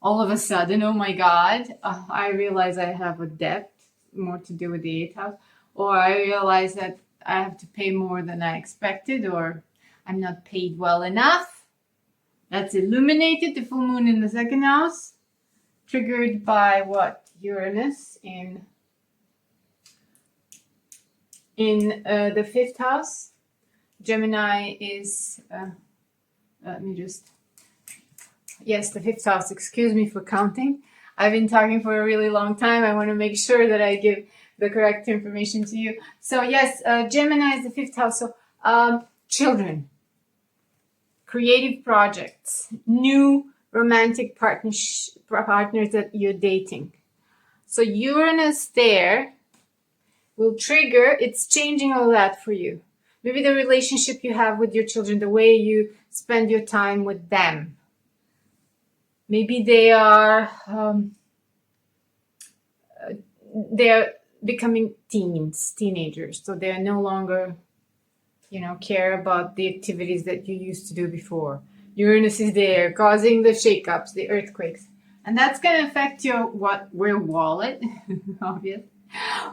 All of a sudden, oh my God, I realize I have a debt, more to do with the 8th house. Or I realize that I have to pay more than I expected, or I'm not paid well enough. That's illuminated, the full moon in the second house. Triggered by what? Uranus in the 5th house. Gemini is... let me just... Yes, the 5th house. Excuse me for counting. I've been talking for a really long time. I want to make sure that I give the correct information to you. So yes, Gemini is the 5th house. So children, creative projects, new romantic partners that you're dating. So Uranus there will trigger, it's changing all that for you. Maybe the relationship you have with your children, the way you spend your time with them. Maybe they're becoming teenagers. So they're no longer, care about the activities that you used to do before. Uranus is there, causing the shakeups, the earthquakes. And that's going to affect your wallet, obviously.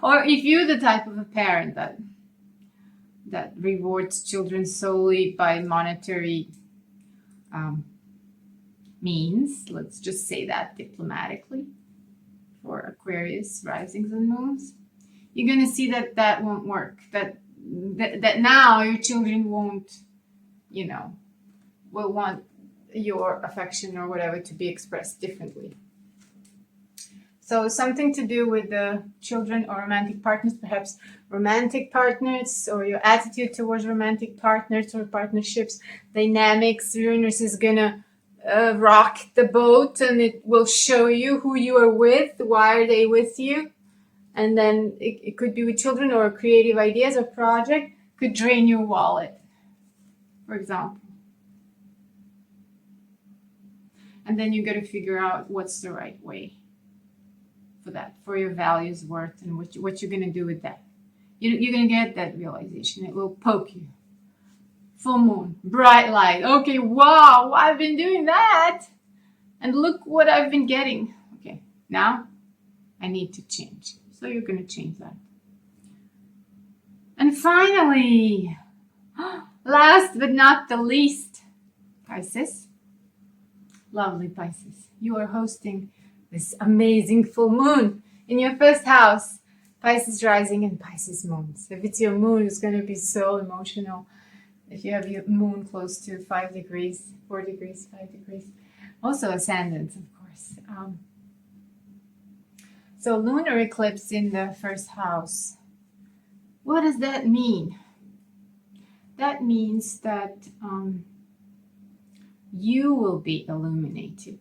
Or if you're the type of a parent that rewards children solely by monetary means, let's just say that diplomatically, for Aquarius risings and moons, you're going to see that won't work. That now your children won't, will want your affection or whatever to be expressed differently. So something to do with the children or romantic partners, perhaps romantic partners, or your attitude towards romantic partners or partnerships, dynamics. Uranus is gonna rock the boat, and it will show you who you are with, why are they with you. And then it could be with children or creative ideas or project could drain your wallet, for example. And then you got to figure out what's the right way for that, for your values, worth, and what you're going to do with that. You're going to get that realization. It will poke you. Full moon, bright light. Okay, wow, I've been doing that. And look what I've been getting. Okay, now I need to change. So you're going to change that. And finally, last but not the least, Pisces. Lovely Pisces. You are hosting this amazing full moon in your first house. Pisces rising and Pisces moon. So if it's your moon, it's going to be so emotional. If you have your moon close to 5 degrees, 4 degrees, 5 degrees. Also ascendants, of course. So lunar eclipse in the first house. What does that mean? That means that you will be illuminated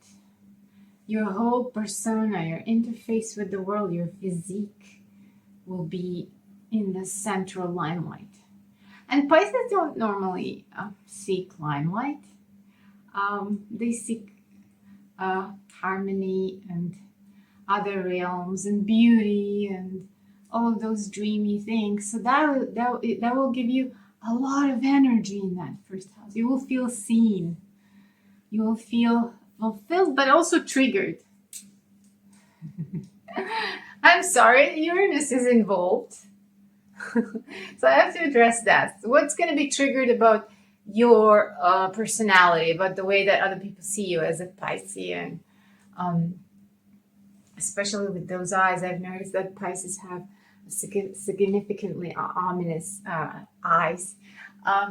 your whole persona, your interface with the world, your physique will be in the central limelight. And Pisces don't normally seek limelight. They seek harmony and other realms and beauty and all those dreamy things. So that will give you a lot of energy in that first house. You will feel seen. You will feel fulfilled, but also triggered. I'm sorry, Uranus is involved. So I have to address that. What's going to be triggered about your personality, about the way that other people see you as a Piscean? Especially with those eyes, I've noticed that Pisces have significantly ominous eyes.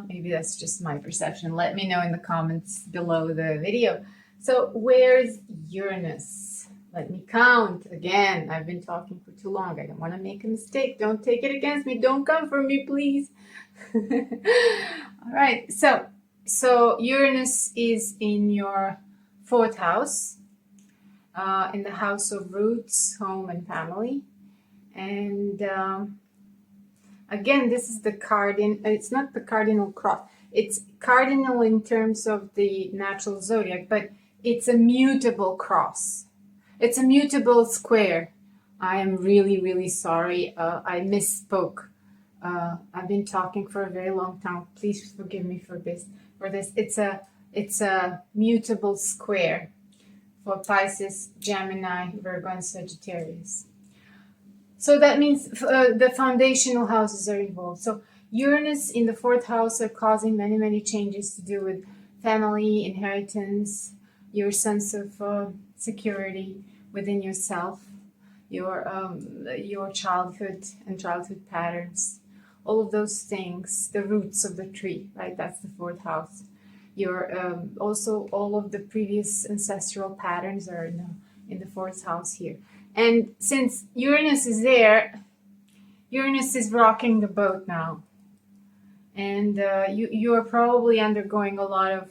Maybe that's just my perception. Let me know in the comments below the video. So where's Uranus? Let me count again. I've been talking for too long. I don't want to make a mistake. Don't take it against me. Don't come for me, please. All right. So Uranus is in your 4th house, in the house of roots, home, and family. And again, this is the cardinal. It's not the cardinal cross. It's cardinal in terms of the natural zodiac, but it's a mutable cross. It's a mutable square. I am really, really sorry. I misspoke. I've been talking for a very long time. Please forgive me for this. It's a mutable square for Pisces, Gemini, Virgo, and Sagittarius. So that means the foundational houses are involved. So Uranus in the 4th house are causing many, many changes to do with family, inheritance, your sense of security within yourself, your childhood and childhood patterns, all of those things, the roots of the tree, right? That's the 4th house. Your also all of the previous ancestral patterns are in the 4th house here. And since Uranus is there, Uranus is rocking the boat now. And you are probably undergoing a lot of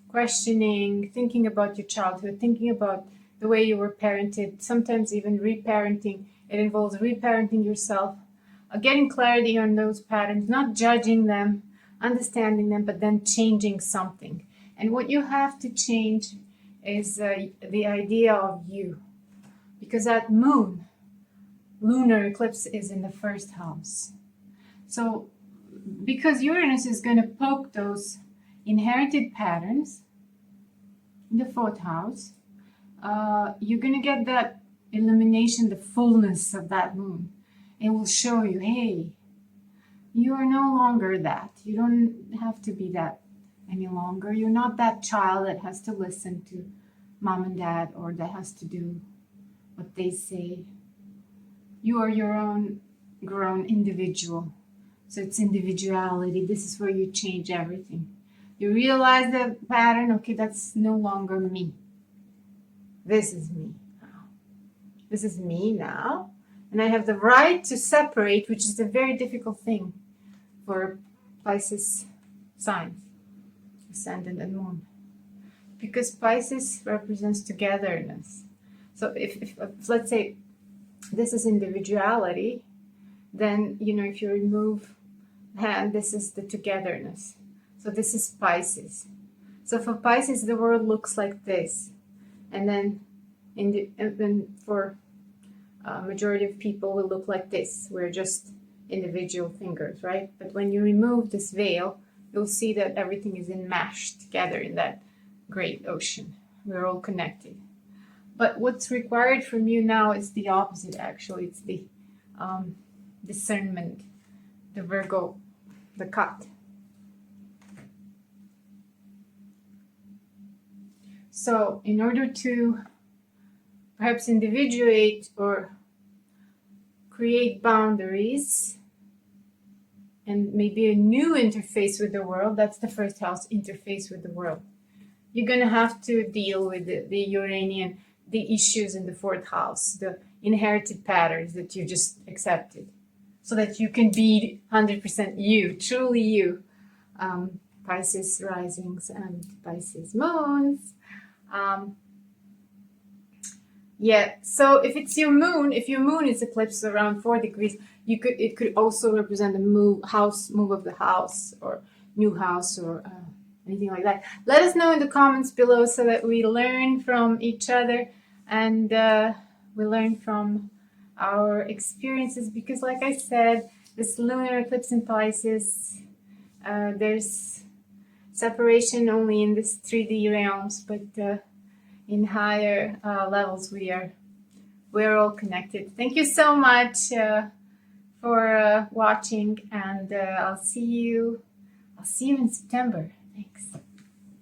questioning, thinking about your childhood, thinking about the way you were parented, sometimes even reparenting. It involves reparenting yourself, getting clarity on those patterns, not judging them, understanding them, but then changing something. And what you have to change is the idea of you. Because that moon, lunar eclipse, is in the 1st house. So because Uranus is going to poke those inherited patterns in the 4th house, you're going to get that illumination, the fullness of that moon. It will show you, hey, you are no longer that. You don't have to be that any longer. You're not that child that has to listen to mom and dad or that has to do what they say. You are your own grown individual. So it's individuality. This is where you change everything. You realize the pattern, okay, that's no longer me. This is me now. This is me now. And I have the right to separate, which is a very difficult thing for Pisces signs, ascendant and moon. Because Pisces represents togetherness. So if let's say this is individuality, then, if you remove hand, this is the togetherness. So this is Pisces. So for Pisces, the world looks like this. And then for majority of people will look like this. We're just individual fingers, right? But when you remove this veil, you'll see that everything is enmeshed together in that great ocean. We're all connected. But what's required from you now is the opposite, actually. It's the discernment, the Virgo, the cut. So in order to perhaps individuate or create boundaries and maybe a new interface with the world, that's the 1st house, interface with the world. You're going to have to deal with the Uranian, the issues in the 4th house, the inherited patterns that you just accepted, so that you can be 100% you, truly you. Pisces risings and Pisces moons. Yeah, so if it's your moon, if your moon is eclipsed around 4 degrees, it could also represent a move of the house, or new house, or anything like that. Let us know in the comments below so that we learn from each other, and we learn from our experiences, because like I said, this lunar eclipse in Pisces, there's separation only in this 3D realms, but in higher levels we're all connected. Thank you so much for watching, and I'll see you in September. Thanks.